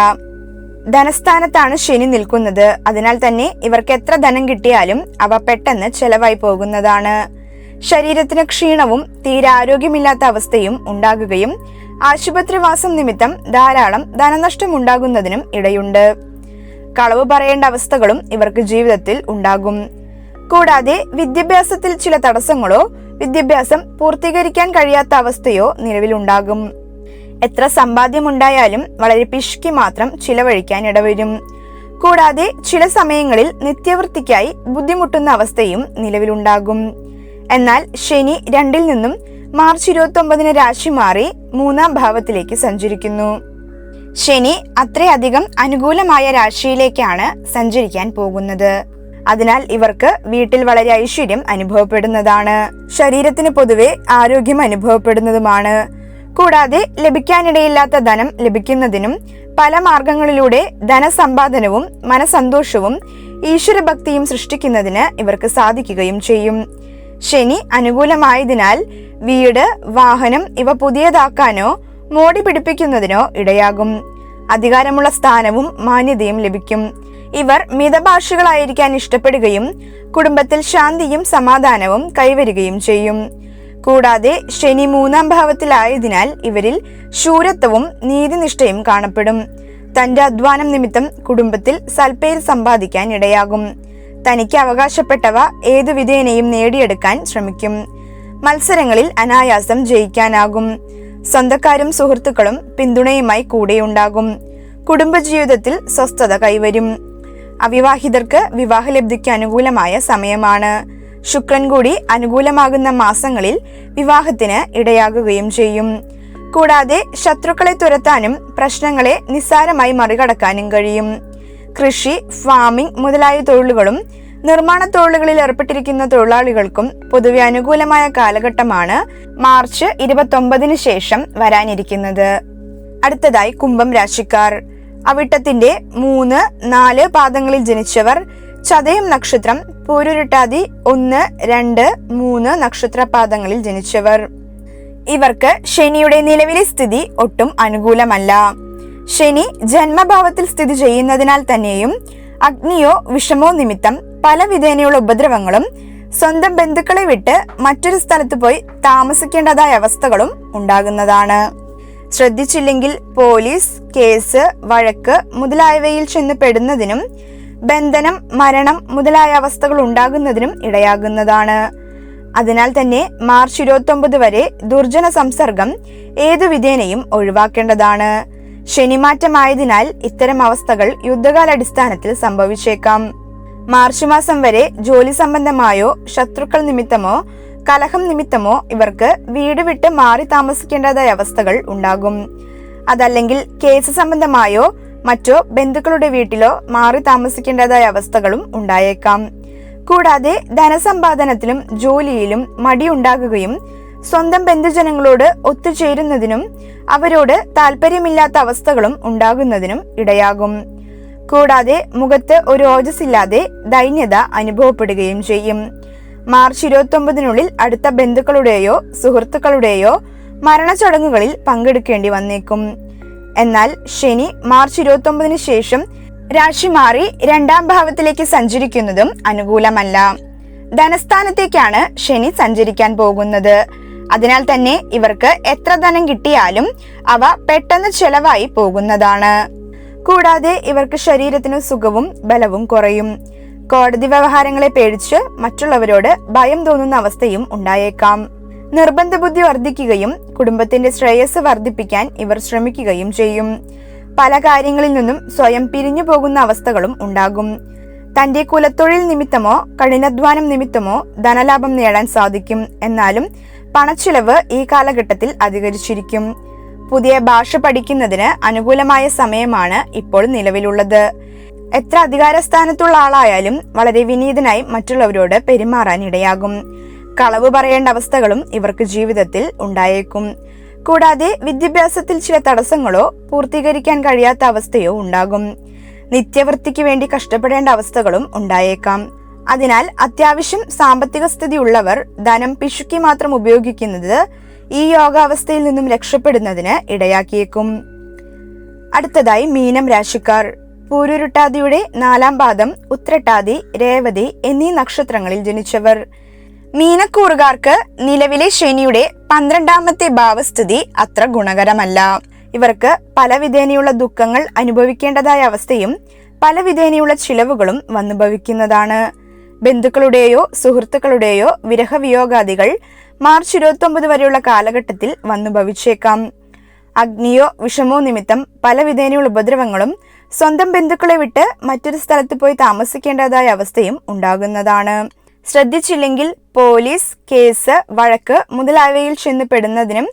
ധനസ്ഥാനത്താണ് ശനി നിൽക്കുന്നത്. അതിനാൽ തന്നെ ഇവർക്ക് എത്ര ധനം കിട്ടിയാലും അവ പെട്ടെന്ന് ചെലവായി പോകുന്നതാണ്. ശരീരത്തിന് ക്ഷീണവും തീരെ ആരോഗ്യമില്ലാത്ത അവസ്ഥയും ഉണ്ടാകുകയും ആശുപത്രിവാസം നിമിത്തം ധാരാളം ധനനഷ്ടം ഉണ്ടാകുന്നതിനും ഇടയുണ്ട്. കളവ് പറയേണ്ട അവസ്ഥകളും ഇവർക്ക് ജീവിതത്തിൽ ഉണ്ടാകും. കൂടാതെ വിദ്യാഭ്യാസത്തിൽ ചില തടസ്സങ്ങളോ വിദ്യാഭ്യാസം പൂർത്തീകരിക്കാൻ കഴിയാത്ത അവസ്ഥയോ നിലവിലുണ്ടാകും. എത്ര സമ്പാദ്യമുണ്ടായാലും വളരെ പിശുക്കി മാത്രം ചിലവഴിക്കാൻ ഇടവരും. കൂടാതെ ചില സമയങ്ങളിൽ നിത്യവൃത്തിക്കായി ബുദ്ധിമുട്ടുന്ന അവസ്ഥയും നിലവിലുണ്ടാകും. എന്നാൽ ശനി 2-ൽ നിന്നും മാർച്ച് 29-ന് രാശി മാറി 3-ാം ഭാവത്തിലേക്ക് സഞ്ചരിക്കുന്നു. ശനി അത്രയധികം അനുകൂലമായ രാശിയിലേക്കാണ് സഞ്ചരിക്കാൻ പോകുന്നത്. അതിനാൽ ഇവർക്ക് വീട്ടിൽ വളരെ ഐശ്വര്യം അനുഭവപ്പെടുന്നതാണ്. ശരീരത്തിന് പൊതുവെ ആരോഗ്യം അനുഭവപ്പെടുന്നതുമാണ്. കൂടാതെ ലഭിക്കാനിടയില്ലാത്ത ധനം ലഭിക്കുന്നതിനും പല മാർഗങ്ങളിലൂടെ ധനസമ്പാദനവും മനസന്തോഷവും ഈശ്വരഭക്തിയും സൃഷ്ടിക്കുന്നതിന് ഇവർക്ക് സാധിക്കുകയും ചെയ്യും. ശനി അനുകൂലമായതിനാൽ വീട്, വാഹനം ഇവ പുതിയതാക്കാനോ മോടി പിടിപ്പിക്കുന്നതിനോ ഇടയാകും. അധികാരമുള്ള സ്ഥാനവും മാന്യതയും ലഭിക്കും. ഇവർ മിതഭാഷികളായിരിക്കാൻ ഇഷ്ടപ്പെടുകയും കുടുംബത്തിൽ ശാന്തിയും സമാധാനവും കൈവരികയും ചെയ്യും. കൂടാതെ ശനി 3-ാം ഭാവത്തിലായതിനാൽ ഇവരിൽ ശൂരത്വവും നീതിനിഷ്ഠയും കാണപ്പെടും. തന്റെ അധ്വാനം നിമിത്തം കുടുംബത്തിൽ സൽപ്പേര് സമ്പാദിക്കാൻ ഇടയാകും. തനിക്ക് അവകാശപ്പെട്ടവ ഏതു വിധേനയും നേടിയെടുക്കാൻ ശ്രമിക്കും. മത്സരങ്ങളിൽ അനായാസം ജയിക്കാനാകും. സ്വന്തക്കാരും സുഹൃത്തുക്കളും പിന്തുണയുമായി കൂടെയുണ്ടാകും. കുടുംബജീവിതത്തിൽ സ്വസ്ഥത കൈവരും. അവിവാഹിതർക്ക് വിവാഹലബ്ധിക്ക് അനുകൂലമായ സമയമാണ്. ശുക്രൻ കൂടി അനുകൂലമാകുന്ന മാസങ്ങളിൽ വിവാഹത്തിന് ഇടയാകുകയും ചെയ്യും. കൂടാതെ ശത്രുക്കളെ തുരത്താനും പ്രശ്നങ്ങളെ നിസ്സാരമായി മറികടക്കാനും കഴിയും. കൃഷി, ഫാമിംഗ് മുതലായ തൊഴിലുകളും നിർമ്മാണ തൊഴിലുകളിൽ ഏർപ്പെട്ടിരിക്കുന്ന തൊഴിലാളികൾക്കും പൊതുവെ അനുകൂലമായ കാലഘട്ടമാണ് മാർച്ച് 29-ന് ശേഷം വരാനിരിക്കുന്നത്. അടുത്തതായി കുംഭം രാശിക്കാർ. അവിട്ടത്തിന്റെ 3-4 പാദങ്ങളിൽ ജനിച്ചവർ, ചതയം നക്ഷത്രം, പൂരുരുട്ടാതി 1, 2, 3 നക്ഷത്ര പാദങ്ങളിൽ ജനിച്ചവർ. ഇവർക്ക് ശനിയുടെ നിലവിലെ സ്ഥിതി ഒട്ടും അനുകൂലമല്ല. ശനി ജന്മഭാവത്തിൽ സ്ഥിതി ചെയ്യുന്നതിനാൽ തന്നെയും അഗ്നിയോ വിഷമോ നിമിത്തം പല വിധേനയുള്ള ഉപദ്രവങ്ങളും സ്വന്തം ബന്ധുക്കളെ വിട്ട് മറ്റൊരു സ്ഥലത്ത് പോയി താമസിക്കേണ്ടതായ അവസ്ഥകളും ഉണ്ടാകുന്നതാണ്. ശ്രദ്ധിച്ചില്ലെങ്കിൽ പോലീസ്, കേസ്, വഴക്ക് മുതലായവയിൽ ചെന്ന് പെടുന്നതിനും ബന്ധനം, മരണം മുതലായ അവസ്ഥകൾ ഉണ്ടാകുന്നതിനും ഇടയാകുന്നതാണ്. അതിനാൽ തന്നെ മാർച്ച് 29 വരെ ദുർജന സംസർഗം ഏതു വിധേനയും ഒഴിവാക്കേണ്ടതാണ്. ശനിമാറ്റമായതിനാൽ ഇത്തരം അവസ്ഥകൾ യുദ്ധകാലാടിസ്ഥാനത്തിൽ സംഭവിച്ചേക്കാം. മാർച്ച് മാസം വരെ ജോലി സംബന്ധമായോ ശത്രുക്കൾ നിമിത്തമോ കലഹം നിമിത്തമോ ഇവർക്ക് വീട് വിട്ട് മാറി താമസിക്കേണ്ടതായ അവസ്ഥകൾ ഉണ്ടാകും. അതല്ലെങ്കിൽ കേസ് സംബന്ധമായോ മറ്റോ ബന്ധുക്കളുടെ വീട്ടിലോ മാറി താമസിക്കേണ്ടതായ അവസ്ഥകളും ഉണ്ടായേക്കാം. കൂടാതെ ധനസമ്പാദനത്തിലും ജോലിയിലും മടിയുണ്ടാകുകയും സ്വന്തം ബന്ധുജനങ്ങളോട് ഒത്തുചേരുന്നതിനും അവരോട് താല്പര്യമില്ലാത്ത അവസ്ഥകളും ഉണ്ടാകുന്നതിനും ഇടയാകും. കൂടാതെ മുഖത്ത് ഒരു ഓജസ്സില്ലാതെ ദൈന്യത അനുഭവപ്പെടുകയും ചെയ്യും. മാർച്ച് 29-നുള്ളിൽ അടുത്ത ബന്ധുക്കളുടെയോ സുഹൃത്തുക്കളുടെയോ മരണചടങ്ങുകളിൽ പങ്കെടുക്കേണ്ടി വന്നേക്കും. എന്നാൽ ശനി മാർച്ച് 29-ന് ശേഷം രാശി മാറി 2-ാം ഭാവത്തിലേക്ക് സഞ്ചരിക്കുന്നതും അനുകൂലമല്ല. ധനസ്ഥാനത്തേക്കാണ് ശനി സഞ്ചരിക്കാൻ പോകുന്നത്. അതിനാൽ തന്നെ ഇവർക്ക് എത്ര ധനം കിട്ടിയാലും അവ പെട്ടെന്ന് ചെലവായി പോകുന്നതാണ്. കൂടാതെ ഇവർക്ക് ശരീരത്തിന് സുഖവും ബലവും കുറയും. കോടതി വ്യവഹാരങ്ങളെ പേടിച്ച് മറ്റുള്ളവരോട് ഭയം തോന്നുന്ന അവസ്ഥയും ഉണ്ടായേക്കാം. നിർബന്ധ ബുദ്ധി വർദ്ധിക്കുകയും കുടുംബത്തിന്റെ ശ്രേയസ് വർദ്ധിപ്പിക്കാൻ ഇവർ ശ്രമിക്കുകയും ചെയ്യും. പല കാര്യങ്ങളിൽ നിന്നും സ്വയം പിരിഞ്ഞു പോകുന്ന അവസ്ഥകളും ഉണ്ടാകും. തന്റെ കുലത്തൊഴിൽ നിമിത്തമോ കഠിനാധ്വാനം നിമിത്തമോ ധനലാഭം നേടാൻ സാധിക്കും. എന്നാലും പണച്ചിലവ് ഈ കാലഘട്ടത്തിൽ അധികരിച്ചിരിക്കും. പുതിയ ഭാഷ പഠിക്കുന്നതിന് അനുകൂലമായ സമയമാണ് ഇപ്പോൾ നിലവിലുള്ളത്. എത്ര അധികാരസ്ഥാനത്തുള്ള ആളായാലും വളരെ വിനീതനായി മറ്റുള്ളവരോട് പെരുമാറാൻ ഇടയാകും. കളവ് പറയേണ്ട അവസ്ഥകളും ഇവർക്ക് ജീവിതത്തിൽ ഉണ്ടായേക്കും. കൂടാതെ വിദ്യാഭ്യാസത്തിൽ ചില തടസ്സങ്ങളോ പൂർത്തീകരിക്കാൻ കഴിയാത്ത അവസ്ഥയോ ഉണ്ടാകും. നിത്യവൃത്തിക്ക് വേണ്ടി കഷ്ടപ്പെടേണ്ട അവസ്ഥകളും ഉണ്ടായേക്കാം. അതിനാൽ അത്യാവശ്യം സാമ്പത്തിക സ്ഥിതി ഉള്ളവർ ധനം പിശുക്കി മാത്രം ഉപയോഗിക്കുന്നത് ഈ യോഗാവസ്ഥയിൽ നിന്നും രക്ഷപ്പെടുന്നതിന് ഇടയാക്കിയേക്കും. അടുത്തതായി മീനം രാശിക്കാർ. പൂരുരുട്ടാതിയുടെ 4-ാം പാദം, ഉത്രട്ടാതി, രേവതി എന്നീ നക്ഷത്രങ്ങളിൽ ജനിച്ചവർ. മീനക്കൂറുകാർക്ക് നിലവിലെ ശനിയുടെ 12ാമത്തെ ഭാവസ്ഥിതി അത്ര ഗുണകരമല്ല. ഇവർക്ക് പല വിധേനയുള്ള ദുഃഖങ്ങൾ അനുഭവിക്കേണ്ടതായ അവസ്ഥയും പല വിധേനയുള്ള ചിലവുകളും വന്നു ഭവിക്കുന്നതാണ്. ബന്ധുക്കളുടെയോ സുഹൃത്തുക്കളുടെയോ വിരഹവിയോഗാദികൾ മാർച്ച് 29 വരെയുള്ള കാലഘട്ടത്തിൽ വന്നു ഭവിച്ചേക്കാം. അഗ്നിയോ വിഷമോ നിമിത്തം പല വിധേനയുള്ള ഉപദ്രവങ്ങളും സ്വന്തം ബന്ധുക്കളെ വിട്ട് മറ്റൊരു സ്ഥലത്ത് പോയി താമസിക്കേണ്ടതായ അവസ്ഥയും ഉണ്ടാകുന്നതാണ്. ശ്രദ്ധിച്ചില്ലെങ്കിൽ പോലീസ് കേസ്, വഴക്ക് മുതലായവയിൽ ചെന്ന് പെടുന്നതിനും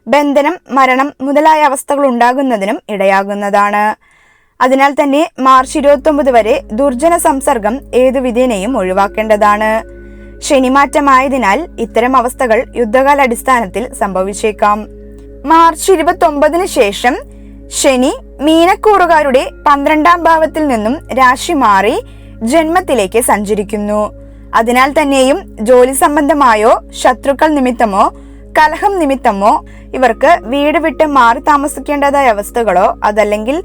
ബന്ധനം, മരണം മുതലായ അവസ്ഥകൾ ഉണ്ടാകുന്നതിനും ഇടയാകുന്നതാണ്. അതിനാൽ തന്നെ മാർച്ച് 29 വരെ ദുർജന സംസർഗം ഏതു വിധേനയും ഒഴിവാക്കേണ്ടതാണ്. ശനിമാറ്റമായതിനാൽ ഇത്തരം അവസ്ഥകൾ യുദ്ധകാലാടിസ്ഥാനത്തിൽ സംഭവിച്ചേക്കാം. മാർച്ച് 29 ശേഷം ശനി മീനക്കൂറുകാരുടെ 12ാം ഭാവത്തിൽ നിന്നും രാശി മാറി ജന്മത്തിലേക്ക് സഞ്ചരിക്കുന്നു. അതിനാൽ തന്നെയും ജോലി സംബന്ധമായോ ശത്രുക്കൾ നിമിത്തമോ കലഹം നിമിത്തമോ ഇവർക്ക് വീട് വിട്ട് മാറി താമസിക്കേണ്ടതായ അവസ്ഥകളോ അതല്ലെങ്കിൽ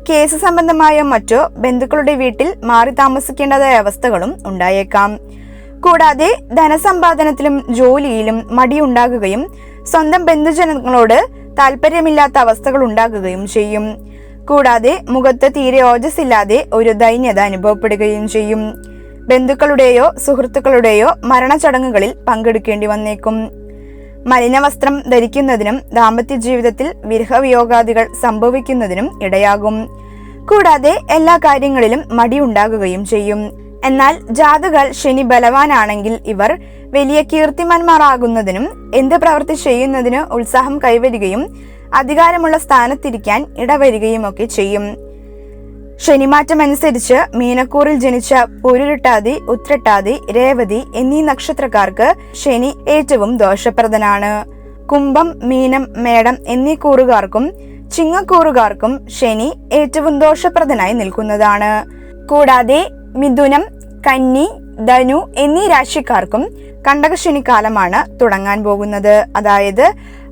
കേസ് സംബന്ധമായോ മറ്റോ ബന്ധുക്കളുടെ വീട്ടിൽ മാറി താമസിക്കേണ്ടതായ അവസ്ഥകളും ഉണ്ടായേക്കാം. കൂടാതെ ധനസമ്പാദനത്തിലും ജോലിയിലും മടിയുണ്ടാകുകയും സ്വന്തം ബന്ധുജനങ്ങളോട് താല്പര്യമില്ലാത്ത അവസ്ഥകൾ ഉണ്ടാകുകയും ചെയ്യും. കൂടാതെ മുഖത്ത് തീരെ ഓജസ്സില്ലാതെ ഒരു ദൈന്യത അനുഭവപ്പെടുകയും ചെയ്യും. ബന്ധുക്കളുടെയോ സുഹൃത്തുക്കളുടെയോ മരണചടങ്ങുകളിൽ പങ്കെടുക്കേണ്ടി വന്നേക്കും. മലിനവസ്ത്രം ധരിക്കുന്നതിനും ദാമ്പത്യ ജീവിതത്തിൽ വിരഹവിയോഗാദികൾ സംഭവിക്കുന്നതിനും ഇടയാകും. കൂടാതെ എല്ലാ കാര്യങ്ങളിലും മടിയുണ്ടാകുകയും ചെയ്യും. എന്നാൽ ജാതകൾ ശനി ബലവാനാണെങ്കിൽ ഇവർ വലിയ കീർത്തിമാന്മാരാകുന്നതിനും എന്ത് പ്രവൃത്തി ചെയ്യുന്നതിന് ഉത്സാഹം കൈവരികയും അധികാരമുള്ള സ്ഥാനത്തിരിക്കാൻ ഇടവരികയും ഒക്കെ ചെയ്യും. ശനിമാറ്റമനുസരിച്ച് മീനക്കൂറിൽ ജനിച്ച പൂരുരുട്ടാതി, ഉത്രട്ടാതി, രേവതി എന്നീ നക്ഷത്രക്കാർക്ക് ശനി ഏറ്റവും ദോഷപ്രദനാണ്. കുംഭം, മീനം, മേടം എന്നീ കൂറുകാർക്കും ചിങ്ങക്കൂറുകാർക്കും ശനി ഏറ്റവും ദോഷപ്രദനായി നിൽക്കുന്നതാണ്. കൂടാതെ മിഥുനം, കന്നി, ധനു എന്നീ രാശിക്കാർക്കും കണ്ടകശനിക്കാലമാണ് തുടങ്ങാൻ പോകുന്നത്. അതായത്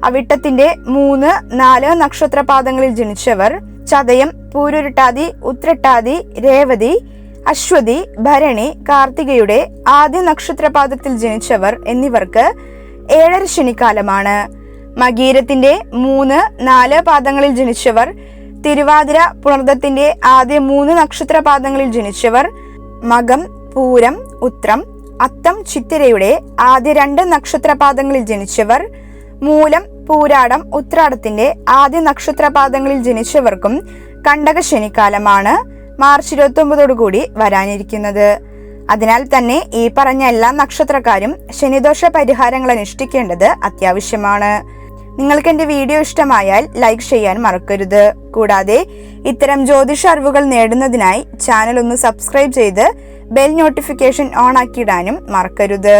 അവിട്ടത്തിന്റെ 3, 4 നക്ഷത്രപാദങ്ങളിൽ ജനിച്ചവർ, ചതയം, പൂരുരുട്ടാതി, ഉത്രട്ടാതി, രേവതി, അശ്വതി, ഭരണി, കാർത്തികയുടെ ആദ്യ നക്ഷത്രപാദത്തിൽ ജനിച്ചവർ എന്നിവർക്ക് 7ാം ശനിക്കാലമാണ്. മകീരത്തിന്റെ 3, 4 പാദങ്ങളിൽ ജനിച്ചവർ, തിരുവാതിര, പുണർദത്തിന്റെ ആദ്യ 3 നക്ഷത്രപാദങ്ങളിൽ ജനിച്ചവർ, മകം, പൂരം, ഉത്രം, അത്തം, ചിത്തിരയുടെ ആദ്യ 2 നക്ഷത്രപാദങ്ങളിൽ ജനിച്ചവർ, മൂലം, പൂരാടം, ഉത്രാടത്തിന്റെ ആദ്യ നക്ഷത്രപാദങ്ങളിൽ ജനിച്ചവർക്കും കണ്ടകശനിക്കാലമാണ് മാർച്ച് 29 വരാനിരിക്കുന്നത്. അതിനാൽ തന്നെ ഈ പറഞ്ഞ എല്ലാ നക്ഷത്രക്കാരും ശനിദോഷ പരിഹാരങ്ങൾ അനുഷ്ഠിക്കേണ്ടത് അത്യാവശ്യമാണ്. നിങ്ങൾക്ക് എൻ്റെ വീഡിയോ ഇഷ്ടമായാൽ ലൈക്ക് ചെയ്യാൻ മറക്കരുത്. കൂടാതെ ഇത്തരം ജ്യോതിഷ അറിവുകൾ നേടുന്നതിനായി ചാനൽ ഒന്ന് സബ്സ്ക്രൈബ് ചെയ്ത് ബെൽ നോട്ടിഫിക്കേഷൻ ഓൺ ആക്കിയിടാനും മറക്കരുത്.